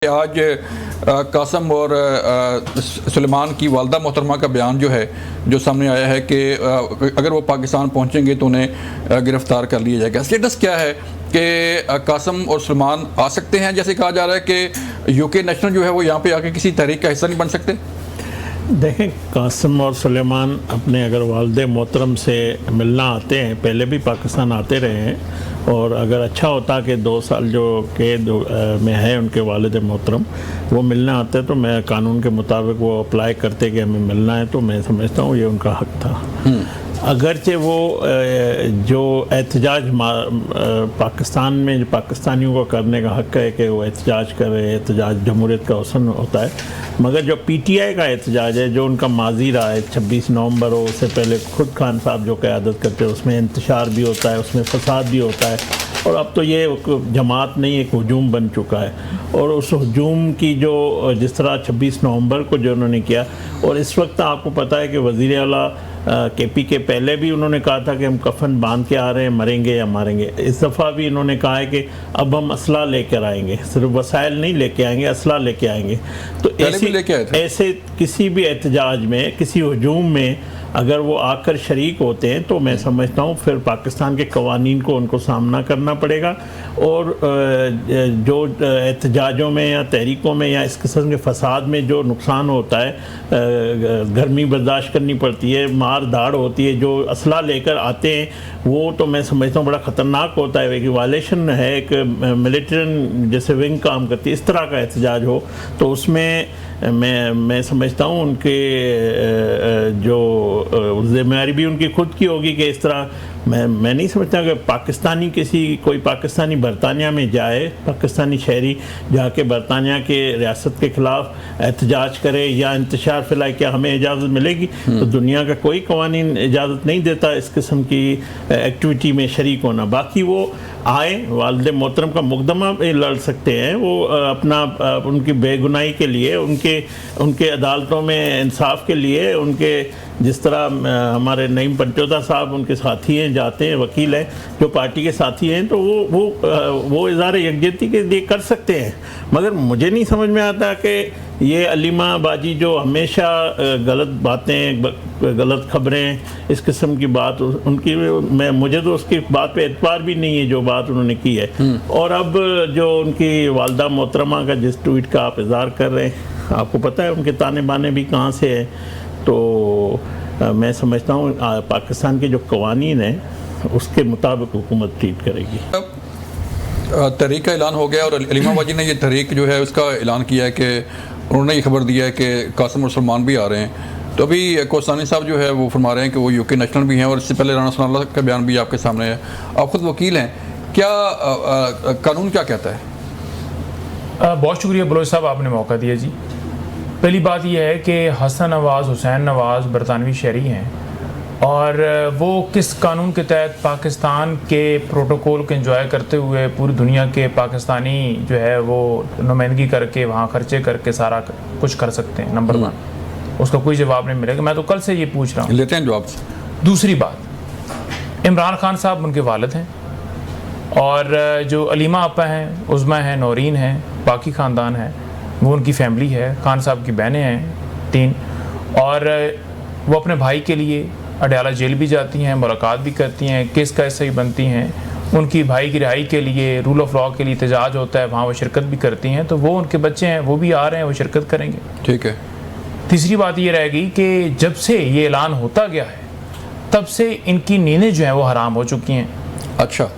आज कासम और सुलेमान की वालदा मोहतरमा का बयान जो है जो सामने आया है कि अगर वो पाकिस्तान पहुंचेंगे तो उन्हें गिरफ्तार कर लिया जाएगा। स्टेटस क्या है कि कासम और सुलेमान आ सकते हैं? जैसे कहा जा रहा है कि यूके नेशनल जो है वो यहाँ पे आके किसी तहरीक का हिस्सा नहीं बन सकते। देखें, कासम और सुलेमान अपने अगर वालदे मोहतरम से मिलना आते हैं, पहले भी पाकिस्तान आते रहे हैं, और अगर अच्छा होता कि 2 साल जो कैद में है उनके वालिद मोहतरम वो मिलने आते तो मैं कानून के मुताबिक वो अप्लाई करते कि हमें मिलना है, तो मैं समझता हूँ ये उनका हक था। अगरचे वो जो एहतजाज पाकिस्तान में पाकिस्तानियों को करने का हक है कि वो एहतजाज करे, एहतजाज जमहूरियत का हुस्न होता है, मगर जो PTI का एहतजाज है जो उनका माजी रहा है 26 नवंबर हो, उससे पहले खुद खान साहब जो क़यादत करते हैं उसमें इंतशार भी होता है, उसमें फसाद भी होता है, और अब तो ये जमात नहीं एक हजूम बन चुका है। और उस हजूम की जो जिस तरह 26 नवंबर को जो उन्होंने किया, और इस वक्त आपको पता है कि वज़ीर आला KP के पहले भी उन्होंने कहा था कि हम कफन बांध के आ रहे हैं, मरेंगे या मारेंगे। इस दफ़ा भी इन्होंने कहा है कि अब हम असला लेकर आएंगे, सिर्फ वसाइल नहीं लेके आएंगे, असला लेके आएंगे। तो ऐसे किसी भी एहतजाज में, किसी हजूम में अगर वो आकर शरीक होते हैं तो मैं समझता हूँ फिर पाकिस्तान के कवानीन को उनको सामना करना पड़ेगा, और जो एहतजाजों में या तहरीकों में या इस किस्म के फसाद में जो नुकसान होता है, गर्मी बर्दाश्त करनी पड़ती है, मार धाड़ होती है, जो असला लेकर आते हैं वो तो मैं समझता हूँ बड़ा ख़तरनाक होता है। एक वायलेशन है, एक मिलिट्री जैसे विंग काम करती है, इस तरह का एहतजाज हो तो उसमें मैं समझता हूँ उनके जो ज़िम्मेदारी भी उनकी खुद की होगी कि इस तरह मैं नहीं समझता कि पाकिस्तानी कोई पाकिस्तानी बरतानिया में जाए, पाकिस्तानी शहरी जाके बरतानिया के रियासत के ख़िलाफ़ एहतजाज करे या इंतशार फैलाए, क्या हमें इजाज़त मिलेगी? तो दुनिया का कोई कवानीन इजाज़त नहीं देता इस किस्म की एक्टिविटी में शरीक होना। बाकी वो आए, वालिद मोहतरम का मुकदमा लड़ सकते हैं, वो अपना उनकी बेगुनाही के लिए, उनके अदालतों में इंसाफ के लिए, उनके जिस तरह हमारे नईम पंचोदा साहब उनके साथी हैं, जाते हैं, वकील हैं जो पार्टी के साथी हैं, तो वो इज़हार यकजहती के लिए कर सकते हैं। मगर मुझे नहीं समझ में आता कि ये अलीमा बाजी जो हमेशा गलत बातें, गलत खबरें, इस किस्म की बात उनकी, मुझे तो उसकी बात पे एतबार भी नहीं है जो बात उन्होंने की है। और अब जो उनकी वालदा मोहतरमा का जिस ट्वीट का आप इज़हार कर रहे हैं, आपको पता है उनके ताने बाने भी कहाँ से हैं, तो मैं समझता हूँ पाकिस्तान के जो कवानीन हैं उसके मुताबिक हुकूमत ट्रीट करेगी। तहरीक का ऐलान हो गया और अलीमा बाजी ने ये तहरीक जो है उसका ऐलान किया है कि उन्होंने ये खबर दिया है कि कासम और सलमान भी आ रहे हैं। तो अभी कोसानी साहब जो है वो फरमा रहे हैं कि वो यूके नेशनल भी हैं, और इससे पहले राना सनाउल्लाह का बयान भी आपके सामने है। आप खुद वकील हैं, क्या कानून क्या कहता है? बहुत शुक्रिया बलोच साहब, आपने मौका दिया जी। पहली बात यह है कि हसन नवाज़, हुसैन नवाज़ बरतानवी शहरी हैं, और वो किस कानून के तहत पाकिस्तान के प्रोटोकॉल को एंजॉय करते हुए पूरी दुनिया के पाकिस्तानी जो है वो नुमाइंदगी करके वहाँ खर्चे करके सारा कुछ कर सकते हैं। नंबर 1, उसका कोई जवाब नहीं मिलेगा। मैं तो कल से ये पूछ रहा हूँ, लेते हैं जवाब। दूसरी बात, इमरान खान साहब उनके वालिद हैं, और जो अलीमा आपा हैं, उज़मा हैं, नौरीन हैं, बाकी ख़ानदान है, वो उनकी फैमिली है, खान साहब की बहनें हैं 3, और वो अपने भाई के लिए अडयाला जेल भी जाती हैं, मुलाकात भी करती हैं, केस का ऐसा ही बनती हैं, उनकी भाई की रिहाई के लिए, रूल ऑफ लॉ के लिए एहतजाज होता है, वहाँ वो शिरकत भी करती हैं। तो वो उनके बच्चे हैं, वो भी आ रहे हैं, वो शिरकत करेंगे। ठीक है। तीसरी बात ये रहेगी कि जब से ये ऐलान होता गया है तब से इनकी नींदें जो हैं वो हराम हो चुकी हैं। अच्छा।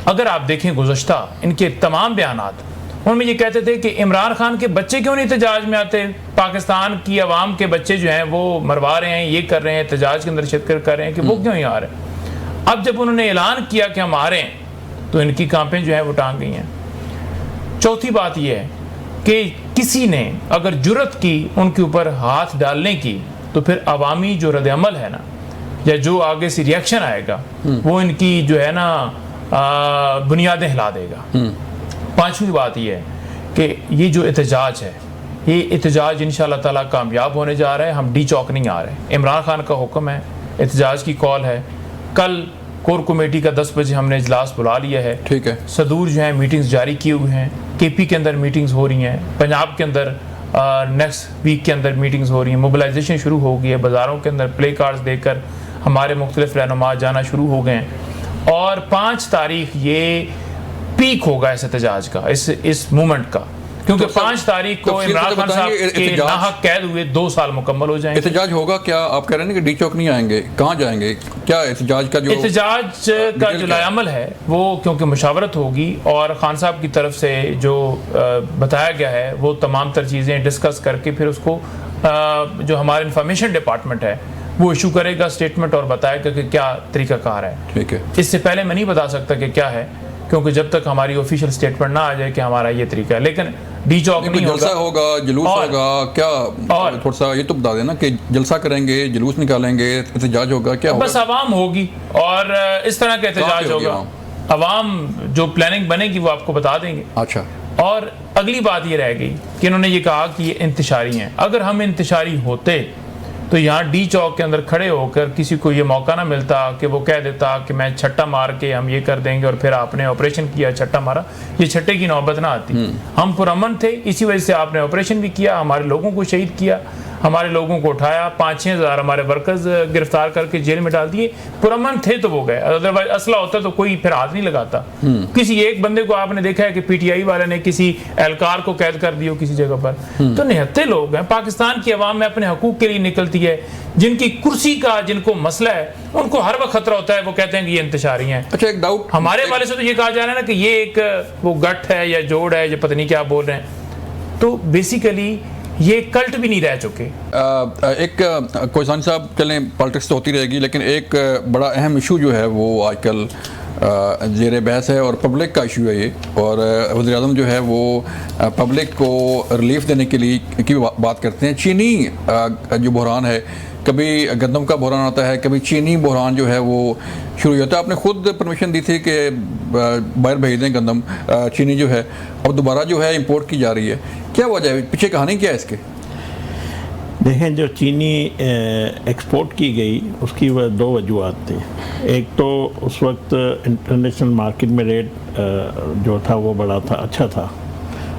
अगर आप देखें गुज़श्ता इनके तमाम बयानात, उनमें ये कहते थे कि इमरान खान के बच्चे क्यों नहीं एहतजाज में आते, पाकिस्तान की आवाम के बच्चे जो हैं वो मरवा रहे हैं, ये कर रहे हैं, एहतजाज के अंदर शिरकत कर रहे हैं, कि वो क्यों नहीं आ रहे। अब जब उन्होंने ऐलान किया कि हम आ रहे हैं तो इनकी कांपें जो है वो टांग गई हैं। चौथी बात यह है कि किसी ने अगर जुर्रत की उनके ऊपर हाथ डालने की, तो फिर अवामी जो रद्द-ए-अमल है ना, या जो आगे से रिएक्शन आएगा वो इनकी जो है ना बुनियादें हिला देगा। पांचवी बात यह है कि ये जो एहतजाज है, ये एहतजाज इंशाअल्लाह ताला कामयाब होने जा रहा है। हम डी चौक नहीं आ रहे। इमरान खान का हुक्म है, एहतजाज की कॉल है। कल कोर कमेटी का 10 बजे हमने इजलास बुला लिया है। ठीक है। सदूर जो है मीटिंग्स जारी किए हुए हैं केपी के अंदर मीटिंग्स हो रही हैं, पंजाब के अंदर नेक्स्ट वीक के अंदर मीटिंग्स हो रही हैं, मोबिलाइजेशन शुरू हो गई है, बाज़ारों के अंदर प्ले कार्ड्स देकर हमारे मुख्तलिफ रहनुमा जाना शुरू हो गए हैं। और 5 तारीख ये पीक होगा इस एहतजाज का, इस मूवमेंट का, क्योंकि 5 तारीख को इमरान खान साहब के नाहक कैद हुए 2 साल मुकम्मल हो जाएंगे। एहतजाज होगा क्या? आप कह रहे हैं कि डी चौक नहीं आएंगे, कहाँ जाएंगे? क्या एहतजाज का जो लायामल है वो, क्योंकि मुशावरत होगी और खान साहब की तरफ से जो बताया गया है वो तमाम तर चीज़ें डिस्कस करके फिर उसको जो हमारा इंफॉर्मेशन डिपार्टमेंट है वो इशू करेगा स्टेटमेंट और बताएगा कि क्या तरीकाकार है। ठीक है, इससे पहले मैं नहीं बता सकता कि क्या है, क्योंकि जब तक हमारी ऑफिशियल स्टेटमेंट ना आ जाए कि हमारा ये तरीका है। लेकिन डी चौक नहीं जलसा होगा, जुलूस होगा क्या? और थोड़ा सा ये तो बता देना कि जलसा करेंगे, जुलूस निकालेंगे, एहतजाज होगा, क्या होगा? बस आवाम होगी और इस तरह का एहतजाज होगा। आवाम जो प्लानिंग बनेगी वो आपको बता देंगे। अच्छा, और अगली बात ये रह गई कि इन्होंने ये कहा कि ये इंतशारी हैं। अगर हम इंतशारी होते तो यहाँ डी चौक के अंदर खड़े होकर किसी को ये मौका ना मिलता कि वो कह देता कि मैं छट्टा मार के हम ये कर देंगे और फिर आपने ऑपरेशन किया, छट्टा मारा, ये छट्टे की नौबत ना आती। हम पुरअमन थे, इसी वजह से आपने ऑपरेशन भी किया, हमारे लोगों को शहीद किया, हमारे लोगों को उठाया, 5-6 हज़ार हमारे वर्कर्स गिरफ्तार करके जेल में डाल दिए। पुरअमन थे तो वो गए, अदरवाइज असला होता तो कोई फिर हाथ नहीं लगाता। किसी एक बंदे को आपने देखा है कि पीटीआई वाले ने किसी एहलकार को कैद कर दिया किसी जगह पर? तो निहत्ते लोग हैं। पाकिस्तान की आवाम में अपने हकूक के लिए निकलती है, जिनकी कुर्सी का जिनको मसला है उनको हर वक्त खतरा होता है, वो कहते हैं कि ये इंतशारी हैं। अच्छा, एक डाउट हमारे वाले से तो ये कहा जा रहा है ना कि ये एक वो गठ है या जोड़ है, या पता नहीं क्या बोल रहे हैं। तो बेसिकली ये कल्ट भी नहीं रह चुके। एक कोहसानी साहब, चलें पॉलिटिक्स तो होती रहेगी, लेकिन एक बड़ा अहम इशू जो है वो आजकल ज़ेर बहस है और पब्लिक का इशू है ये। और वज़ीर आज़म जो है वो पब्लिक को रिलीफ देने के लिए की बात करते हैं। चीनी जो बहरान है, कभी गंदम का बहरान आता है, कभी चीनी बहरान जो है वो शुरू होता है। आपने खुद परमिशन दी थी कि बाहर भेज दें गंदम, चीनी जो है अब दोबारा जो है इंपोर्ट की जा रही है। क्या वजह है, पीछे कहानी क्या है इसके? देखें, जो चीनी एक्सपोर्ट की गई उसकी 2 वजूहत थी। एक तो उस वक्त इंटरनेशनल मार्केट में रेट जो था वो बड़ा था, अच्छा था,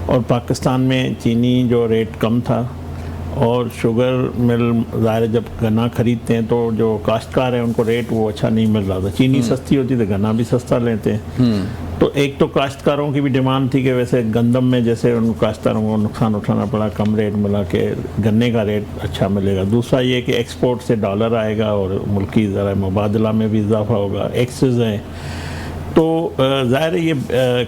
और पाकिस्तान में चीनी जो रेट कम था, और शुगर मिल ज़ाहिर जब गन्ना ख़रीदते हैं तो जो काश्तकार हैं उनको रेट वो अच्छा नहीं मिल रहा था। चीनी सस्ती होती तो गन्ना भी सस्ता लेते हैं। तो एक तो काश्तकारों की भी डिमांड थी कि वैसे गंदम में जैसे उन काश्तकारों को नुकसान उठाना पड़ा, कम रेट मिला कि गन्ने का रेट अच्छा मिलेगा। दूसरा ये कि एक्सपोर्ट से डॉलर आएगा और मुल्की ज़रा मुबादला में भी इजाफा होगा, एक्सेस हैं। तो ज़ाहिर ये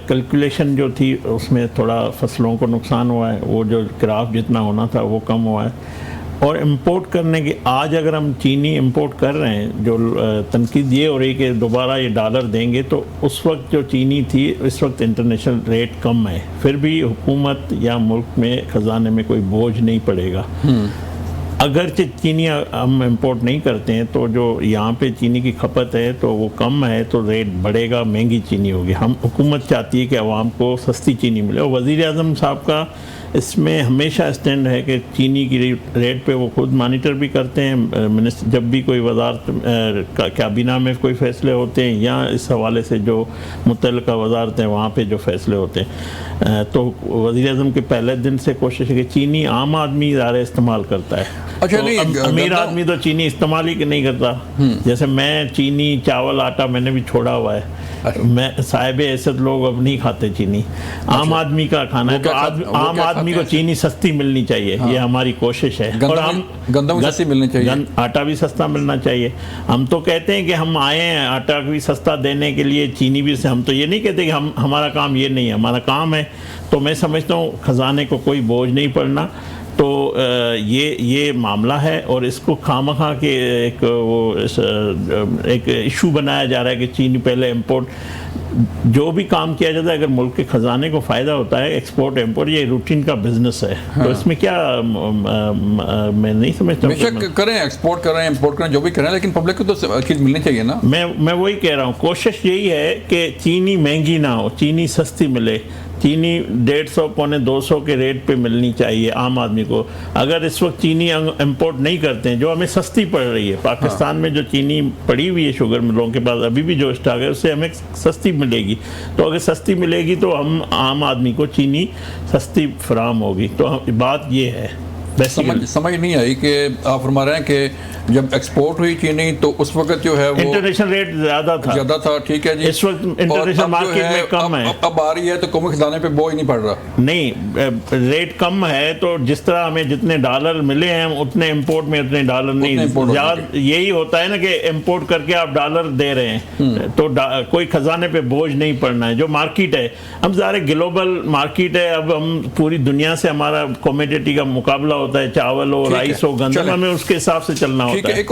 कैलकुलेशन जो थी उसमें थोड़ा फसलों को नुकसान हुआ है, वो जो क्राफ जितना होना था वो कम हुआ है। और इंपोर्ट करने के आज अगर हम चीनी इंपोर्ट कर रहे हैं, जो तनकीद ये हो रही कि दोबारा ये डॉलर देंगे, तो उस वक्त जो चीनी थी इस वक्त इंटरनेशनल रेट कम है, फिर भी हुकूमत या मुल्क में ख़जाने में कोई बोझ नहीं पड़ेगा। अगरचे चीनी हम इंपोर्ट नहीं करते हैं तो जो यहाँ पे चीनी की खपत है तो वो कम है, तो रेट बढ़ेगा, महंगी चीनी होगी। हम हुकूमत चाहती है कि आवाम को सस्ती चीनी मिले, और वज़ीर आज़म साहब का इसमें हमेशा स्टैंड है कि चीनी की रेट पे वो खुद मॉनिटर भी करते हैं। मिनिस्टर जब भी कोई वजारत काबीना में कोई फ़ैसले होते हैं या इस हवाले से जो मुतल्लिका वजारत हैं वहाँ पे जो फ़ैसले होते हैं, तो वज़ीर आज़म के पहले दिन से कोशिश है कि चीनी आम आदमी ज़्यादा इस्तेमाल करता है। अच्छा, तो अमीर आदमी तो चीनी इस्तेमाल ही नहीं करता। जैसे मैं चीनी, चावल, आटा मैंने भी छोड़ा हुआ है। मैं साहिब हैसियत लोग अब नहीं खाते चीनी, आम आदमी का खाना है। तो आम आदमी को चीनी सस्ती मिलनी चाहिए, ये हमारी कोशिश है। और हम गंदम सस्ती मिलनी चाहिए, आटा भी सस्ता मिलना चाहिए। हम तो कहते हैं कि हम आए हैं आटा भी सस्ता देने के लिए, चीनी भी से। हम तो ये नहीं कहते कि हमारा काम ये नहीं है, हमारा काम है। तो मैं समझता हूँ खजाने को कोई बोझ नहीं पड़ना। तो ये मामला है और इसको खामखा के एक इशू बनाया जा रहा है कि चीनी पहले इंपोर्ट, जो भी काम किया जाता है अगर मुल्क के ख़जाने को फ़ायदा होता है, एक्सपोर्ट इंपोर्ट ये रूटीन का बिजनेस है। हाँ। तो इसमें क्या मैं नहीं समझता। बेशक करें, एक्सपोर्ट करें, इंपोर्ट करें, जो भी करें, लेकिन पब्लिक को तो चीज़ मिलनी चाहिए ना। मैं वही कह रहा हूँ, कोशिश यही है कि चीनी महंगी ना हो, चीनी सस्ती मिले। चीनी 150 पौने 200 के रेट पे मिलनी चाहिए आम आदमी को। अगर इस वक्त चीनी इंपोर्ट नहीं करते हैं, जो हमें सस्ती पड़ रही है, पाकिस्तान में जो चीनी पड़ी हुई है शुगर मिलों के पास अभी भी जो स्टॉक है उससे हमें सस्ती मिलेगी। तो अगर सस्ती मिलेगी तो हम आम आदमी को चीनी सस्ती फराम होगी। तो बात ये है। समझ नहीं आई कि आप फरमा रहे हैं कि जब एक्सपोर्ट हुई चीनी तो उस वक्त जो है वो इंटरनेशनल रेट ज्यादा था, ठीक है जी। इस वक्त इंटरनेशनल मार्केट में कम है। अब आ रही है तो कौमी खजाने पे बोझ नहीं पड़ रहा। नहीं, रेट कम है तो जिस तरह हमें जितने डॉलर मिले हैं उतने इंपोर्ट में उतने डॉलर नहीं, ज्यादा यही होता है ना कि इंपोर्ट करके आप डॉलर दे रहे हैं तो कोई खजाने पे बोझ नहीं पड़ना है। जो मार्केट है, हम सारे ग्लोबल मार्केट है, अब हम पूरी दुनिया से हमारा कमोडिटी का मुकाबला होता है, चावल हो, राइस हो, गंदम, हमें उसके हिसाब से चलना होता है।